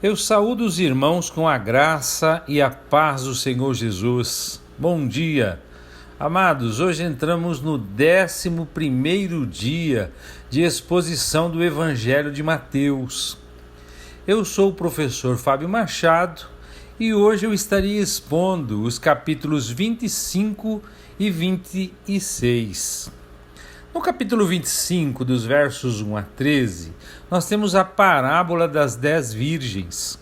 Eu saúdo os irmãos com a graça e a paz do Senhor Jesus. Bom dia. Amados, hoje entramos no 11º dia de exposição do Evangelho de Mateus. Eu sou o professor Fábio Machado e hoje eu estaria expondo os capítulos 25 e 26. No capítulo 25, dos versos 1 a 13, nós temos a parábola das 10 virgens.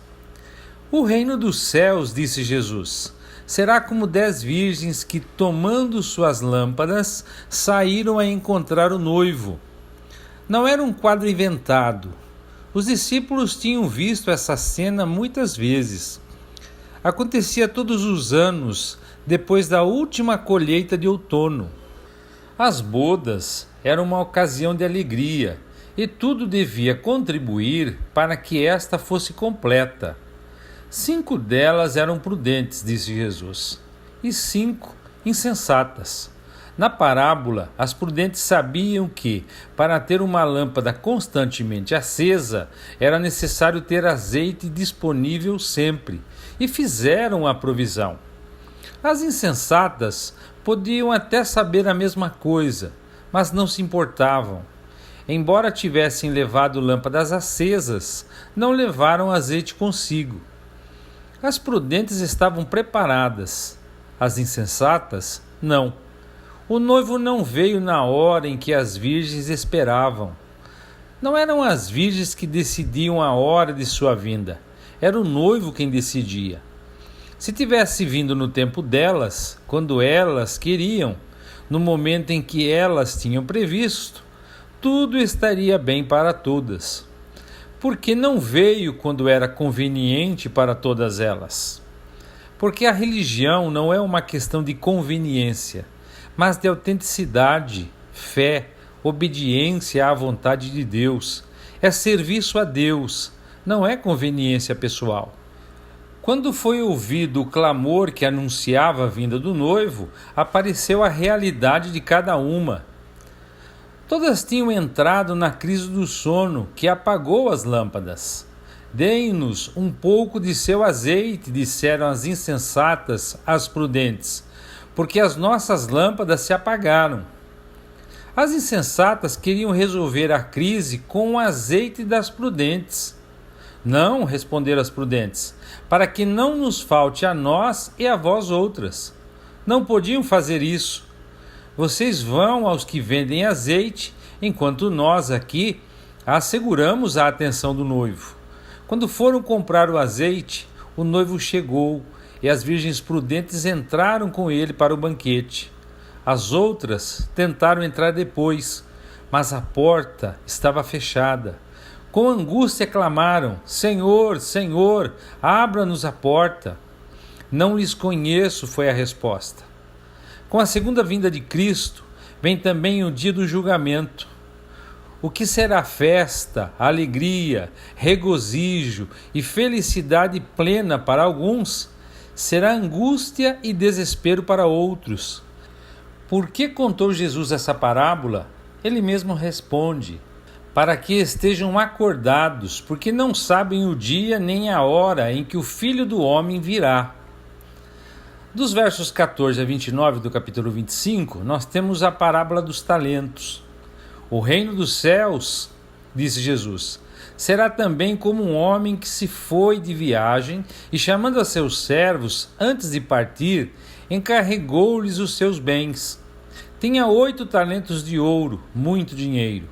O reino dos céus, disse Jesus, será como 10 virgens que, tomando suas lâmpadas, saíram a encontrar o noivo. Não era um quadro inventado. Os discípulos tinham visto essa cena muitas vezes. Acontecia todos os anos, depois da última colheita de outono. As bodas eram uma ocasião de alegria e tudo devia contribuir para que esta fosse completa. 5 delas eram prudentes, disse Jesus, e 5 insensatas. Na parábola, as prudentes sabiam que, para ter uma lâmpada constantemente acesa, era necessário ter azeite disponível sempre, e fizeram a provisão. As insensatas podiam até saber a mesma coisa, mas não se importavam. Embora tivessem levado lâmpadas acesas, não levaram azeite consigo. As prudentes estavam preparadas, as insensatas, não. O noivo não veio na hora em que as virgens esperavam. Não eram as virgens que decidiam a hora de sua vinda, era o noivo quem decidia. Se tivesse vindo no tempo delas, quando elas queriam, no momento em que elas tinham previsto, tudo estaria bem para todas. Porque não veio quando era conveniente para todas elas. Porque a religião não é uma questão de conveniência, mas de autenticidade, fé, obediência à vontade de Deus. É serviço a Deus, não é conveniência pessoal. Quando foi ouvido o clamor que anunciava a vinda do noivo, apareceu a realidade de cada uma. Todas tinham entrado na crise do sono, que apagou as lâmpadas. Deem-nos um pouco de seu azeite, disseram as insensatas às prudentes, porque as nossas lâmpadas se apagaram. As insensatas queriam resolver a crise com o azeite das prudentes. Não, responderam as prudentes, para que não nos falte a nós e a vós outras. Não podiam fazer isso. Vocês vão aos que vendem azeite, enquanto nós aqui asseguramos a atenção do noivo. Quando foram comprar o azeite, o noivo chegou e as virgens prudentes entraram com ele para o banquete. As outras tentaram entrar depois, mas a porta estava fechada. Com angústia clamaram: Senhor, Senhor, abra-nos a porta. Não lhes conheço, foi a resposta. Com a segunda vinda de Cristo, vem também o dia do julgamento. O que será festa, alegria, regozijo e felicidade plena para alguns, será angústia e desespero para outros. Por que contou Jesus essa parábola? Ele mesmo responde: para que estejam acordados, porque não sabem o dia nem a hora em que o Filho do Homem virá. Dos versos 14 a 29 do capítulo 25, nós temos a parábola dos talentos. O reino dos céus, disse Jesus, será também como um homem que se foi de viagem e, chamando a seus servos, antes de partir, encarregou-lhes os seus bens. Tinha 8 talentos de ouro, muito dinheiro.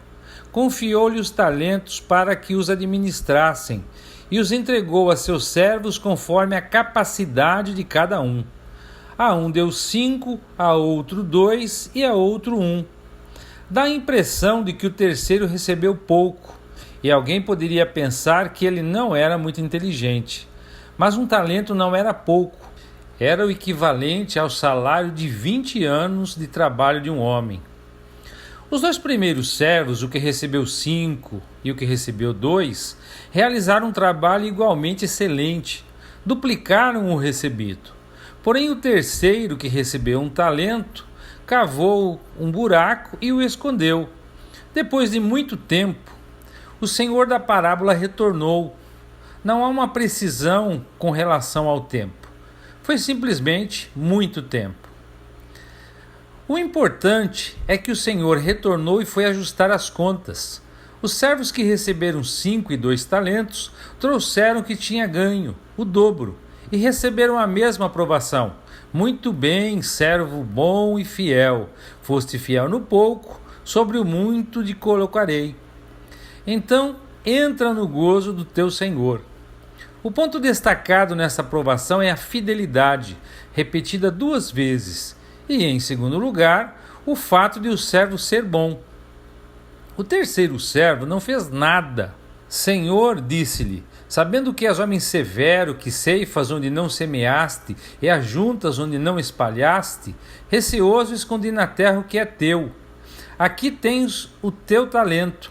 Confiou-lhe os talentos para que os administrassem e os entregou a seus servos conforme a capacidade de cada um. A um deu 5, a outro 2 e a outro 1. Dá a impressão de que o terceiro recebeu pouco, e alguém poderia pensar que ele não era muito inteligente. Mas um talento não era pouco, era o equivalente ao salário de 20 anos de trabalho de um homem. Os 2 primeiros servos, o que recebeu 5 e o que recebeu 2, realizaram um trabalho igualmente excelente, duplicaram o recebido. Porém o terceiro, que recebeu 1 talento, cavou um buraco e o escondeu. Depois de muito tempo, o senhor da parábola retornou. Não há uma precisão com relação ao tempo. Foi simplesmente muito tempo. O importante é que o Senhor retornou e foi ajustar as contas. Os servos que receberam 5 e 2 talentos trouxeram que tinha ganho, o dobro, e receberam a mesma aprovação. Muito bem, servo bom e fiel. Foste fiel no pouco, sobre o muito te colocarei. Então, entra no gozo do teu Senhor. O ponto destacado nessa aprovação é a fidelidade, repetida 2 vezes. E, em segundo lugar, o fato de o servo ser bom. O terceiro servo não fez nada. Senhor, disse-lhe, sabendo que és homem severo, que ceifas onde não semeaste e ajuntas onde não espalhaste, receoso escondi na terra o que é teu. Aqui tens o teu talento.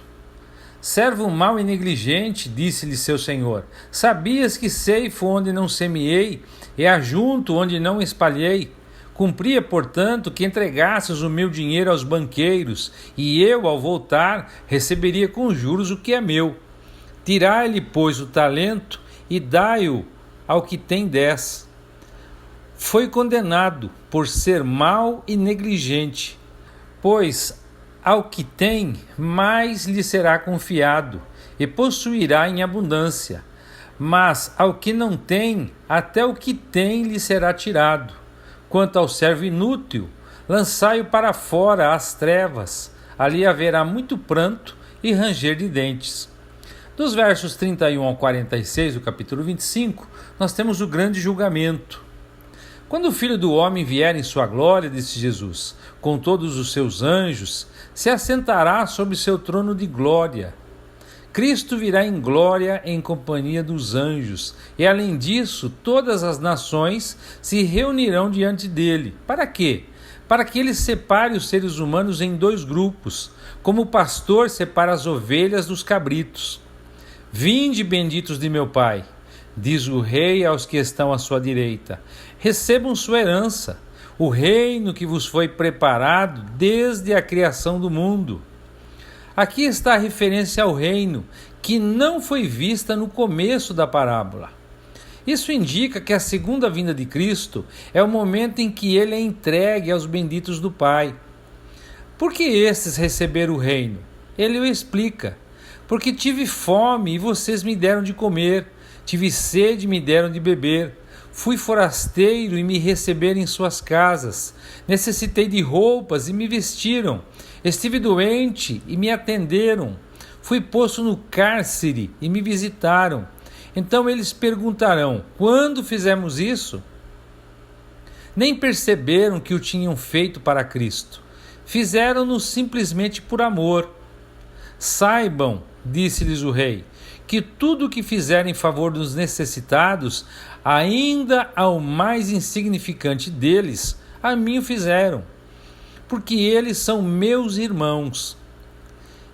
Servo mau e negligente, disse-lhe seu senhor, sabias que ceifo onde não semeei e ajunto onde não espalhei? Cumpria, portanto, que entregasses o meu dinheiro aos banqueiros, e eu, ao voltar, receberia com juros o que é meu. Tirai-lhe, pois, o talento e dai-o ao que tem 10. Foi condenado por ser mau e negligente, pois ao que tem, mais lhe será confiado, e possuirá em abundância. Mas ao que não tem, até o que tem lhe será tirado. Quanto ao servo inútil, lançai-o para fora às trevas, ali haverá muito pranto e ranger de dentes. Dos versos 31 ao 46 do capítulo 25, nós temos o grande julgamento. Quando o Filho do Homem vier em sua glória, disse Jesus, com todos os seus anjos, se assentará sobre seu trono de glória. Cristo virá em glória em companhia dos anjos, e além disso, todas as nações se reunirão diante dele. Para quê? Para que ele separe os seres humanos em 2 grupos, como o pastor separa as ovelhas dos cabritos. Vinde, benditos de meu Pai, diz o Rei aos que estão à sua direita. Recebam sua herança, o reino que vos foi preparado desde a criação do mundo. Aqui está a referência ao reino, que não foi vista no começo da parábola. Isso indica que a segunda vinda de Cristo é o momento em que ele é entregue aos benditos do Pai. Por que estes receberam o reino? Ele o explica. Porque tive fome e vocês me deram de comer, tive sede e me deram de beber. Fui forasteiro e me receberam em suas casas. Necessitei de roupas e me vestiram. Estive doente e me atenderam. Fui posto no cárcere e me visitaram. Então eles perguntarão: quando fizemos isso? Nem perceberam que o tinham feito para Cristo. Fizeram-no simplesmente por amor. Saibam, disse-lhes o rei, que tudo o que fizerem em favor dos necessitados, ainda ao mais insignificante deles, a mim o fizeram, porque eles são meus irmãos.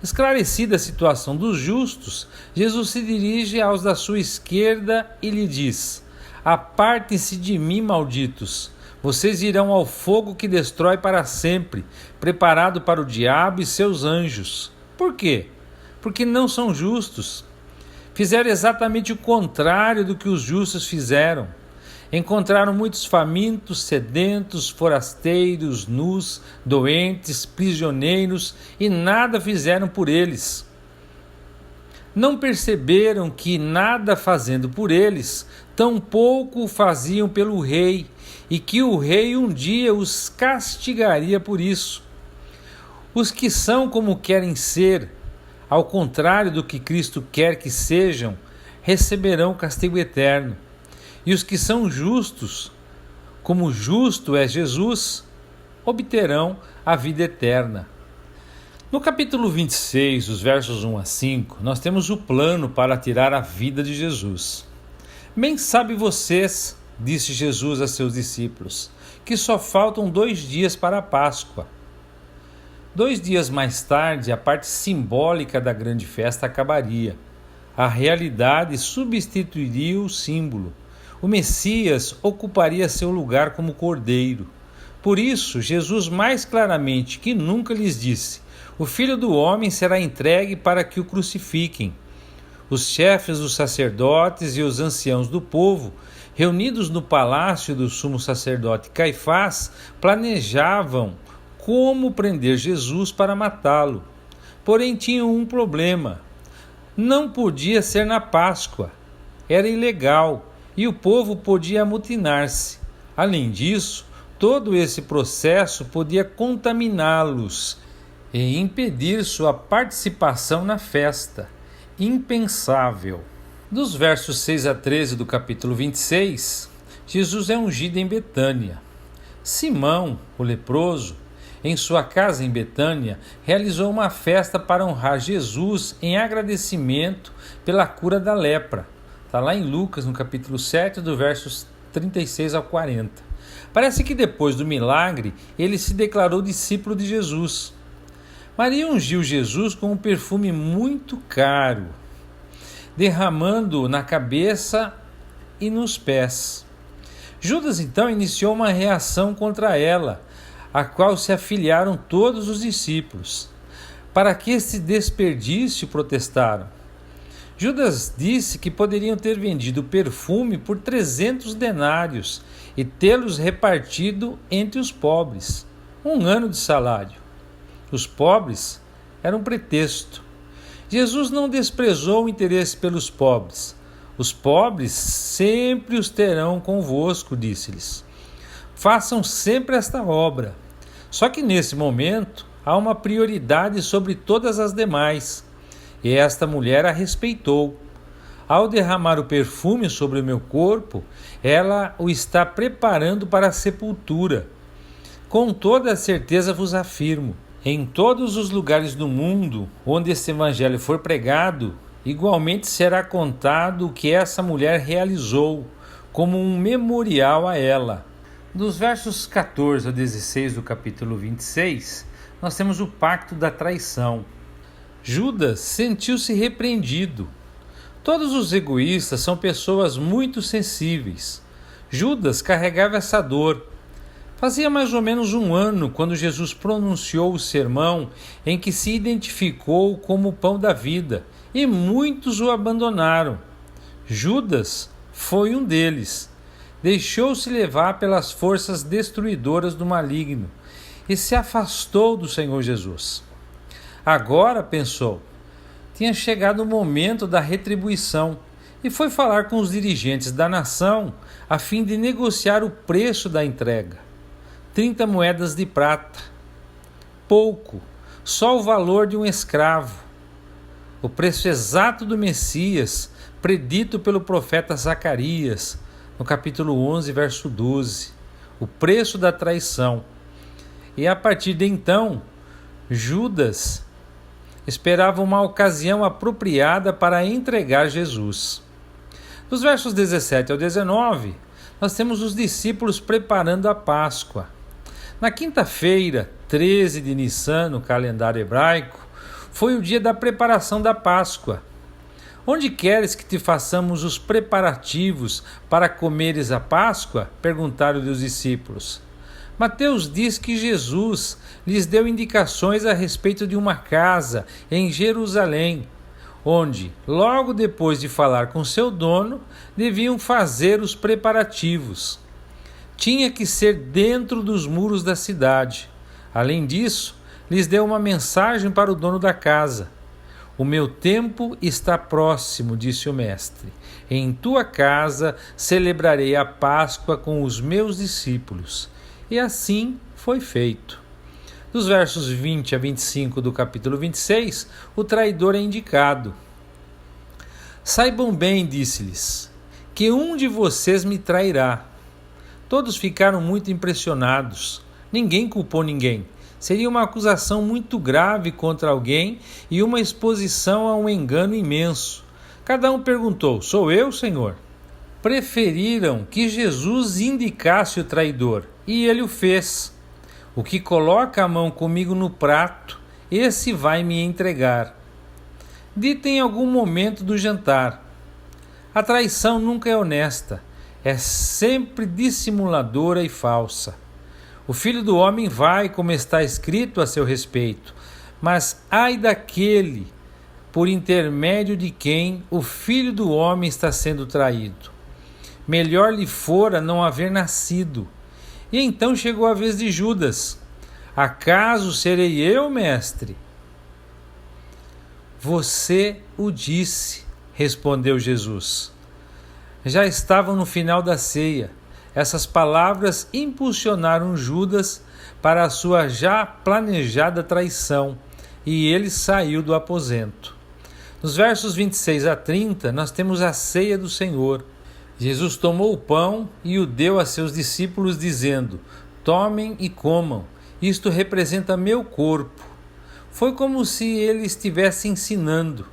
Esclarecida a situação dos justos, Jesus se dirige aos da sua esquerda e lhe diz: apartem-se de mim, malditos, vocês irão ao fogo que destrói para sempre, preparado para o diabo e seus anjos. Por quê? Porque não são justos. Fizeram exatamente o contrário do que os justos fizeram. Encontraram muitos famintos, sedentos, forasteiros, nus, doentes, prisioneiros e nada fizeram por eles. Não perceberam que, nada fazendo por eles, tampouco o faziam pelo rei e que o rei um dia os castigaria por isso. Os que são como querem ser, ao contrário do que Cristo quer que sejam, receberão castigo eterno. E os que são justos, como justo é Jesus, obterão a vida eterna. No capítulo 26, os versos 1 a 5, nós temos o plano para tirar a vida de Jesus. Bem sabe vocês, disse Jesus a seus discípulos, que só faltam 2 dias para a Páscoa. 2 dias mais tarde, a parte simbólica da grande festa acabaria. A realidade substituiria o símbolo. O Messias ocuparia seu lugar como cordeiro. Por isso, Jesus mais claramente que nunca lhes disse: o Filho do Homem será entregue para que o crucifiquem. Os chefes dos sacerdotes e os anciãos do povo, reunidos no palácio do sumo sacerdote Caifás, planejavam como prender Jesus para matá-lo. Porém, tinham um problema. Não podia ser na Páscoa. Era ilegal e o povo podia amutinar-se. Além disso, todo esse processo podia contaminá-los e impedir sua participação na festa. Impensável. Dos versos 6 a 13 do capítulo 26, Jesus é ungido em Betânia. Simão, o leproso, em sua casa em Betânia, realizou uma festa para honrar Jesus em agradecimento pela cura da lepra. Está lá em Lucas, no capítulo 7, do versos 36 ao 40. Parece que depois do milagre, ele se declarou discípulo de Jesus. Maria ungiu Jesus com um perfume muito caro, derramando na cabeça e nos pés. Judas então iniciou uma reação contra ela, a qual se afiliaram todos os discípulos. Para que esse desperdício, protestaram. Judas disse que poderiam ter vendido o perfume por 300 denários e tê-los repartido entre os pobres, 1 ano de salário. Os pobres eram um pretexto. Jesus não desprezou o interesse pelos pobres. Os pobres sempre os terão convosco, disse-lhes. Façam sempre esta obra. Só que nesse momento há uma prioridade sobre todas as demais. E esta mulher a respeitou. Ao derramar o perfume sobre o meu corpo, ela o está preparando para a sepultura. Com toda a certeza vos afirmo, em todos os lugares do mundo onde esse evangelho for pregado, igualmente será contado o que essa mulher realizou, como um memorial a ela. Dos versos 14 a 16 do capítulo 26, nós temos o pacto da traição. Judas sentiu-se repreendido. Todos os egoístas são pessoas muito sensíveis. Judas carregava essa dor. Fazia mais ou menos 1 ano quando Jesus pronunciou o sermão em que se identificou como o pão da vida, e muitos o abandonaram. Judas foi um deles. Deixou-se levar pelas forças destruidoras do maligno e se afastou do Senhor Jesus. Agora, pensou, tinha chegado o momento da retribuição e foi falar com os dirigentes da nação a fim de negociar o preço da entrega. 30 moedas de prata. Pouco, só o valor de um escravo. O preço exato do Messias, predito pelo profeta Zacarias, no capítulo 11, verso 12, o preço da traição. E a partir de então, Judas esperava uma ocasião apropriada para entregar Jesus. Dos versos 17 ao 19, nós temos os discípulos preparando a Páscoa. Na quinta-feira, 13 de Nissan, no calendário hebraico, foi o dia da preparação da Páscoa. Onde queres que te façamos os preparativos para comeres a Páscoa? Perguntaram os discípulos. Mateus diz que Jesus lhes deu indicações a respeito de uma casa em Jerusalém, onde, logo depois de falar com seu dono, deviam fazer os preparativos. Tinha que ser dentro dos muros da cidade. Além disso, lhes deu uma mensagem para o dono da casa. O meu tempo está próximo, disse o mestre. Em tua casa celebrarei a Páscoa com os meus discípulos. E assim foi feito. Dos versos 20 a 25 do capítulo 26, o traidor é indicado. Saibam bem, disse-lhes, que um de vocês me trairá. Todos ficaram muito impressionados. Ninguém culpou ninguém. Seria uma acusação muito grave contra alguém e uma exposição a um engano imenso. Cada um perguntou, sou eu, Senhor? Preferiram que Jesus indicasse o traidor, e ele o fez. O que coloca a mão comigo no prato, esse vai me entregar. Dito em algum momento do jantar. A traição nunca é honesta, é sempre dissimuladora e falsa. O Filho do Homem vai, como está escrito a seu respeito, mas ai daquele por intermédio de quem o Filho do Homem está sendo traído. Melhor lhe fora não haver nascido. E então chegou a vez de Judas. Acaso serei eu, mestre? Você o disse, respondeu Jesus. Já estavam no final da ceia. Essas palavras impulsionaram Judas para a sua já planejada traição, e ele saiu do aposento. Nos versos 26 a 30, nós temos a ceia do Senhor. Jesus tomou o pão e o deu a seus discípulos, dizendo: tomem e comam, isto representa meu corpo. Foi como se ele estivesse ensinando: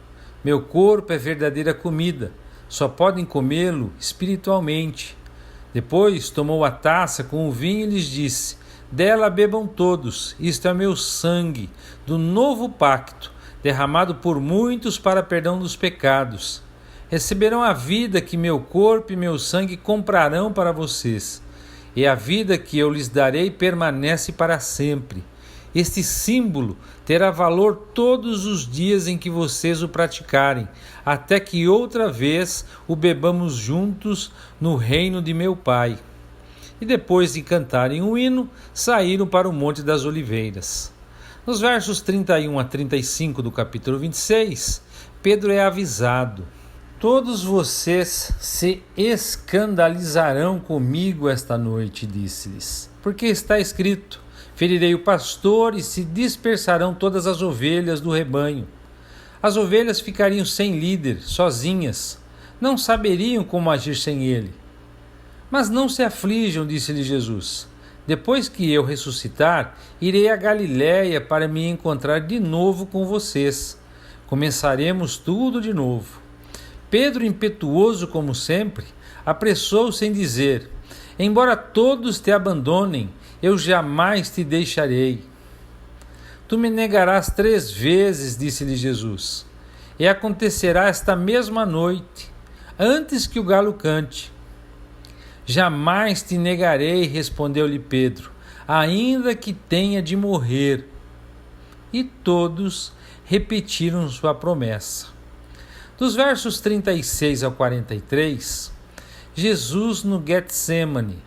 meu corpo é verdadeira comida, só podem comê-lo espiritualmente. Depois tomou a taça com o vinho e lhes disse: dela bebam todos, isto é meu sangue, do novo pacto, derramado por muitos para perdão dos pecados. Receberão a vida que meu corpo e meu sangue comprarão para vocês, e a vida que eu lhes darei permanece para sempre. Este símbolo terá valor todos os dias em que vocês o praticarem, até que outra vez o bebamos juntos no reino de meu Pai. E depois de cantarem um hino, saíram para o Monte das Oliveiras. Nos versos 31 a 35 do capítulo 26, Pedro é avisado: todos vocês se escandalizarão comigo esta noite, disse-lhes, porque está escrito: ferirei o pastor e se dispersarão todas as ovelhas do rebanho. As ovelhas ficariam sem líder, sozinhas, não saberiam como agir sem ele. Mas não se aflijam, disse-lhe Jesus. Depois que eu ressuscitar, irei a Galiléia para me encontrar de novo com vocês. Começaremos tudo de novo. Pedro, impetuoso como sempre, apressou-se em dizer: embora todos te abandonem, eu jamais te deixarei. Tu me negarás 3 vezes, disse-lhe Jesus, e acontecerá esta mesma noite, antes que o galo cante. Jamais te negarei, respondeu-lhe Pedro, ainda que tenha de morrer. E todos repetiram sua promessa. Dos versos 36 ao 43, Jesus no Getsemane.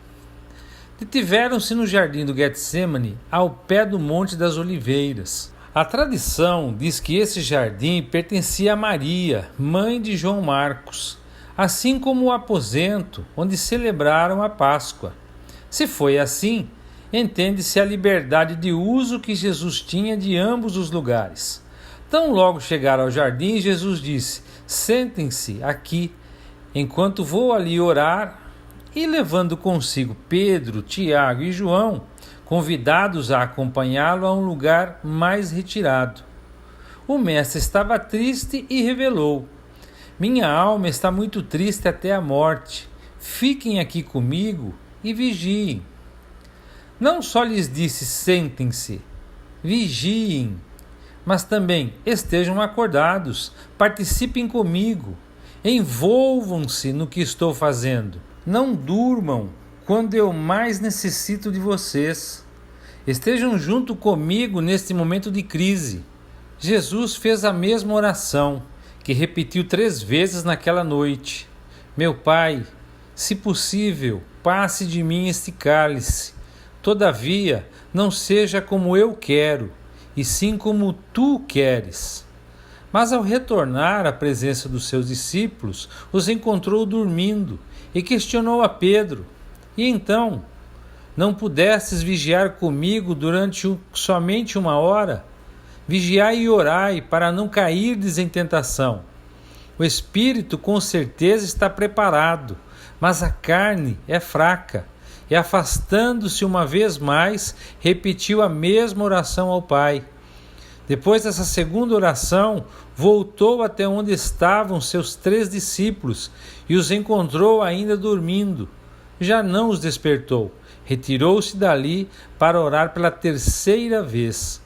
Detiveram-se no jardim do Getsemane, ao pé do Monte das Oliveiras. A tradição diz que esse jardim pertencia a Maria, mãe de João Marcos, assim como o aposento onde celebraram a Páscoa. Se foi assim, entende-se a liberdade de uso que Jesus tinha de ambos os lugares. Tão logo chegaram ao jardim, Jesus disse: sentem-se aqui, enquanto vou ali orar. E levando consigo Pedro, Tiago e João, convidados a acompanhá-lo a um lugar mais retirado. O mestre estava triste e revelou: minha alma está muito triste até a morte. Fiquem aqui comigo e vigiem. Não só lhes disse: sentem-se, vigiem, mas também estejam acordados, participem comigo, envolvam-se no que estou fazendo. Não durmam quando eu mais necessito de vocês. Estejam junto comigo neste momento de crise. Jesus fez a mesma oração, que repetiu 3 vezes naquela noite. Meu Pai, se possível, passe de mim este cálice. Todavia, não seja como eu quero, e sim como tu queres. Mas ao retornar à presença dos seus discípulos, os encontrou dormindo e questionou a Pedro: e então, não pudestes vigiar comigo durante somente 1 hora? Vigiai e orai para não cairdes em tentação. O espírito com certeza está preparado, mas a carne é fraca. E afastando-se uma vez mais, repetiu a mesma oração ao Pai. Depois dessa segunda oração, voltou até onde estavam seus 3 discípulos e os encontrou ainda dormindo. Já não os despertou. Retirou-se dali para orar pela 3ª vez.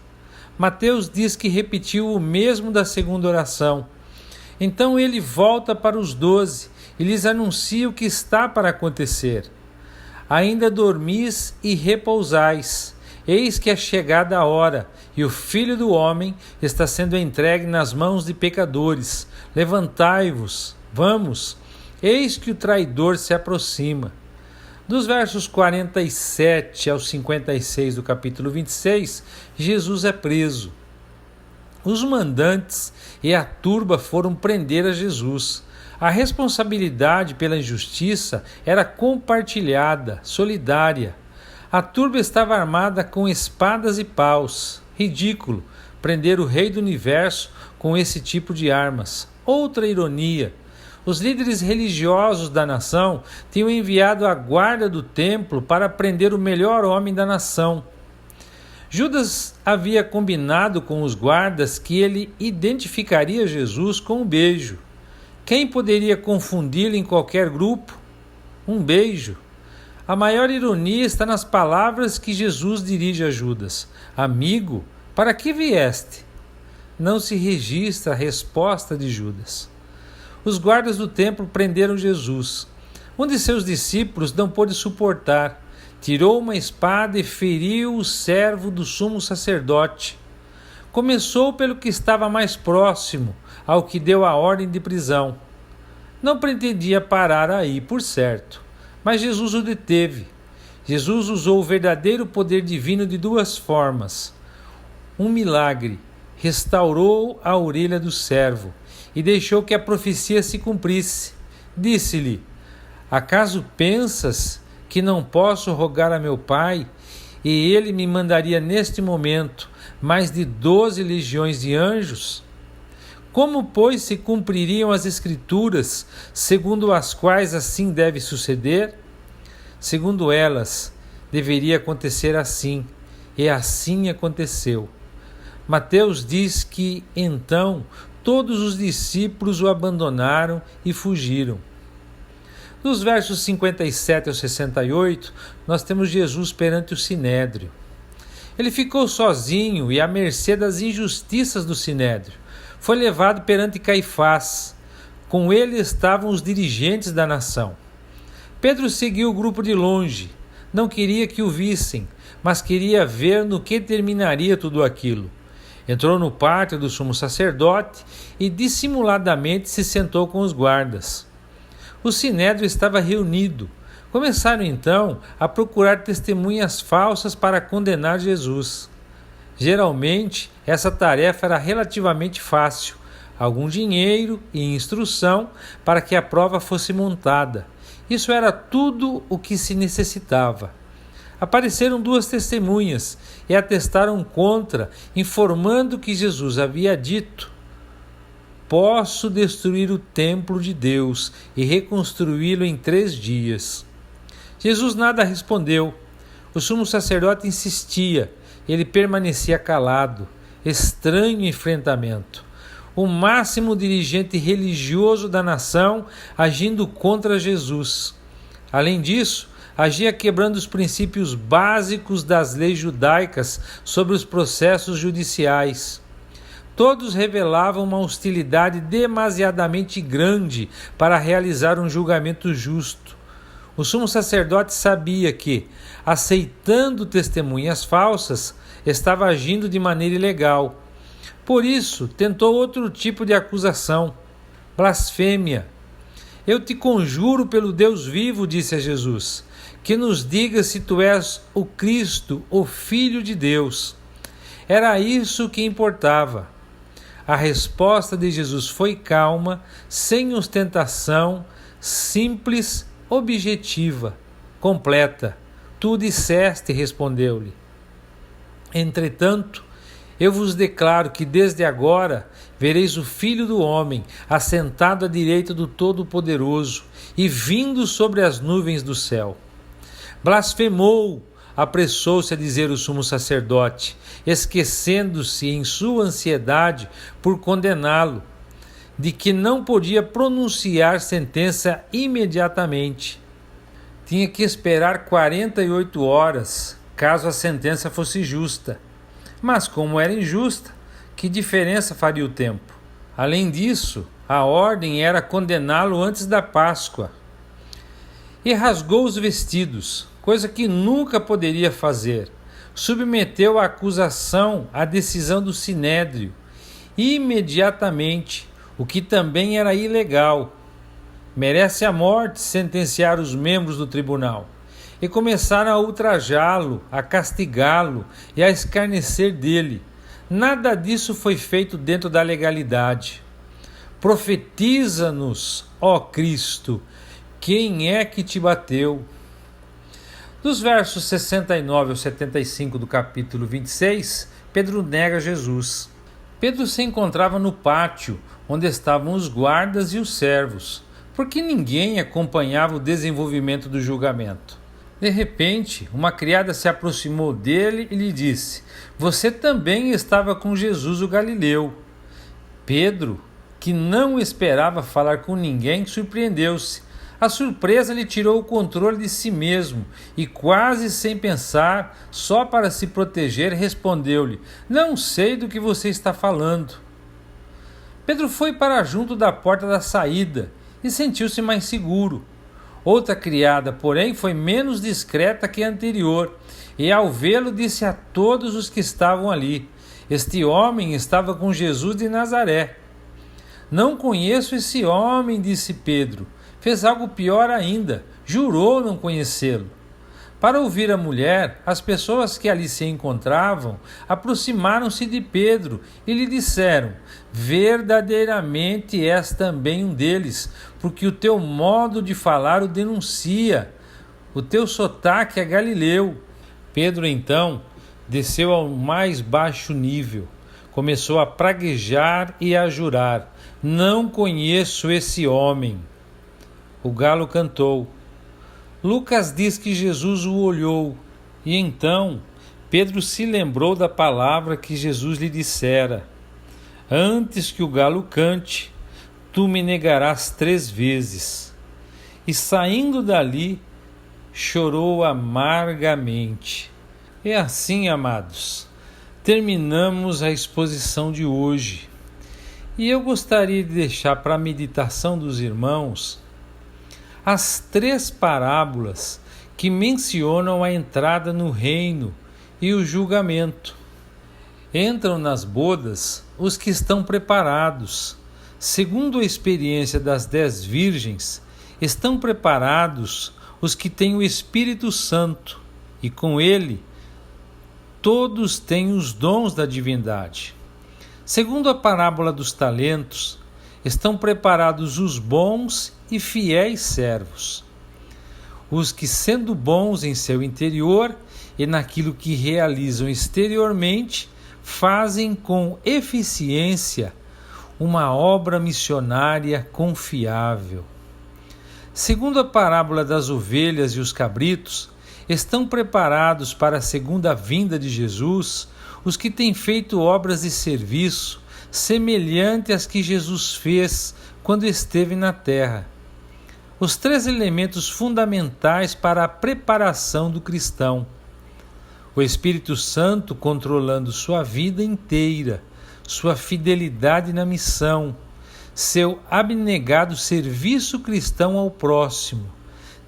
Mateus diz que repetiu o mesmo da segunda oração. Então ele volta para os 12 e lhes anuncia o que está para acontecer. Ainda dormis e repousais. Eis que é chegada a hora, e o Filho do Homem está sendo entregue nas mãos de pecadores. Levantai-vos, vamos, eis que o traidor se aproxima. Dos versos 47 ao 56 do capítulo 26, Jesus é preso. Os mandantes e a turba foram prender a Jesus. A responsabilidade pela injustiça era compartilhada, solidária. A turba estava armada com espadas e paus. Ridículo prender o rei do universo com esse tipo de armas. Outra ironia. Os líderes religiosos da nação tinham enviado a guarda do templo para prender o melhor homem da nação. Judas havia combinado com os guardas que ele identificaria Jesus com um beijo. Quem poderia confundi-lo em qualquer grupo? Um beijo. A maior ironia está nas palavras que Jesus dirige a Judas. Amigo, para que vieste? Não se registra a resposta de Judas. Os guardas do templo prenderam Jesus. Um de seus discípulos não pôde suportar. Tirou uma espada e feriu o servo do sumo sacerdote. Começou pelo que estava mais próximo, ao que deu a ordem de prisão. Não pretendia parar aí, por certo, mas Jesus o deteve. Jesus usou o verdadeiro poder divino de duas formas. Um milagre, restaurou a orelha do servo e deixou que a profecia se cumprisse. Disse-lhe: acaso pensas que não posso rogar a meu Pai, e ele me mandaria neste momento mais de 12 legiões de anjos? Como, pois, se cumpririam as Escrituras, segundo as quais assim deve suceder? Segundo elas, deveria acontecer assim, e assim aconteceu. Mateus diz que, então, todos os discípulos o abandonaram e fugiram. Dos versos 57 ao 68, nós temos Jesus perante o Sinédrio. Ele ficou sozinho e à mercê das injustiças do Sinédrio. Foi levado perante Caifás. Com ele estavam os dirigentes da nação. Pedro seguiu o grupo de longe. Não queria que o vissem, mas queria ver no que terminaria tudo aquilo. Entrou no pátio do sumo sacerdote e dissimuladamente se sentou com os guardas. O sinédrio estava reunido. Começaram então a procurar testemunhas falsas para condenar Jesus. Geralmente, essa tarefa era relativamente fácil. Algum dinheiro e instrução para que a prova fosse montada. Isso era tudo o que se necessitava. Apareceram duas testemunhas e atestaram contra, informando que Jesus havia dito: posso destruir o templo de Deus e reconstruí-lo em 3 dias. Jesus nada respondeu. O sumo sacerdote insistia. Ele permanecia calado. Estranho enfrentamento. O máximo dirigente religioso da nação agindo contra Jesus. Além disso, agia quebrando os princípios básicos das leis judaicas sobre os processos judiciais. Todos revelavam uma hostilidade demasiadamente grande para realizar um julgamento justo. O sumo sacerdote sabia que, aceitando testemunhas falsas, estava agindo de maneira ilegal. Por isso, tentou outro tipo de acusação: blasfêmia. Eu te conjuro pelo Deus vivo, disse a Jesus, que nos diga se tu és o Cristo, o Filho de Deus. Era isso que importava. A resposta de Jesus foi calma, sem ostentação, simples, objetiva, completa. Tu disseste, respondeu-lhe. Entretanto, eu vos declaro que desde agora vereis o Filho do Homem assentado à direita do Todo-Poderoso e vindo sobre as nuvens do céu. Blasfemou, apressou-se a dizer o sumo sacerdote, esquecendo-se em sua ansiedade por condená-lo, de que não podia pronunciar sentença imediatamente. Tinha que esperar 48 horas, caso a sentença fosse justa. Mas como era injusta, que diferença faria o tempo? Além disso, a ordem era condená-lo antes da Páscoa. E rasgou os vestidos, coisa que nunca poderia fazer. submeteu a acusação à decisão do Sinédrio, imediatamente, o que também era ilegal. Merece a morte, sentenciaram os membros do tribunal, e começaram a ultrajá-lo, a castigá-lo e a escarnecer dele. Nada disso foi feito dentro da legalidade. Profetiza-nos, ó Cristo, quem é que te bateu? Dos versos 69 ao 75 do capítulo 26, Pedro nega Jesus. Pedro se encontrava no pátio, onde estavam os guardas e os servos, porque ninguém acompanhava o desenvolvimento do julgamento. De repente, uma criada se aproximou dele e lhe disse: "Você também estava com Jesus o Galileu." Pedro, que não esperava falar com ninguém, surpreendeu-se. A surpresa lhe tirou o controle de si mesmo e, quase sem pensar, só para se proteger, respondeu-lhe: "Não sei do que você está falando." Pedro foi para junto da porta da saída e sentiu-se mais seguro. Outra criada, porém, foi menos discreta que a anterior, e ao vê-lo disse a todos os que estavam ali: "Este homem estava com Jesus de Nazaré." "Não conheço esse homem", disse Pedro. Fez algo pior ainda, jurou não conhecê-lo. Para ouvir a mulher, as pessoas que ali se encontravam aproximaram-se de Pedro e lhe disseram: "Verdadeiramente és também um deles, porque o teu modo de falar o denuncia. O teu sotaque é galileu." Pedro, então, desceu ao mais baixo nível, começou a praguejar e a jurar: "Não conheço esse homem." O galo cantou. Lucas diz que Jesus o olhou, e então Pedro se lembrou da palavra que Jesus lhe dissera: "Antes que o galo cante, tu me negarás 3 vezes." E saindo dali, chorou amargamente. E assim, amados, terminamos a exposição de hoje. E eu gostaria de deixar para a meditação dos irmãos as 3 parábolas que mencionam a entrada no reino e o julgamento. Entram nas bodas os que estão preparados. Segundo a experiência das 10 virgens, estão preparados os que têm o Espírito Santo, e com ele todos têm os dons da divindade. Segundo a parábola dos talentos, estão preparados os bons e fiéis servos, os que, sendo bons em seu interior e naquilo que realizam exteriormente, fazem com eficiência uma obra missionária confiável. Segundo a parábola das ovelhas e os cabritos, estão preparados para a segunda vinda de Jesus os que têm feito obras de serviço semelhante às que Jesus fez quando esteve na terra. Os 3 elementos fundamentais para a preparação do cristão: o Espírito Santo controlando sua vida inteira, sua fidelidade na missão, seu abnegado serviço cristão ao próximo,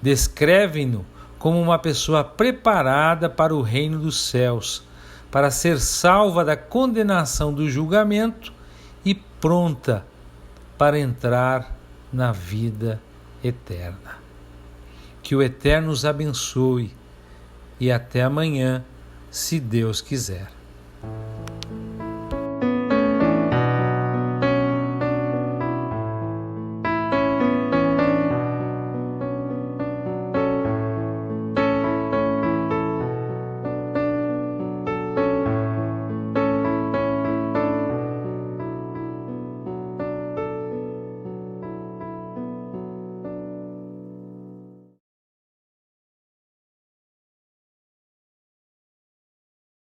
descrevem-no como uma pessoa preparada para o reino dos céus, para ser salva da condenação do julgamento e pronta para entrar na vida eterna. Que o Eterno os abençoe e até amanhã, se Deus quiser.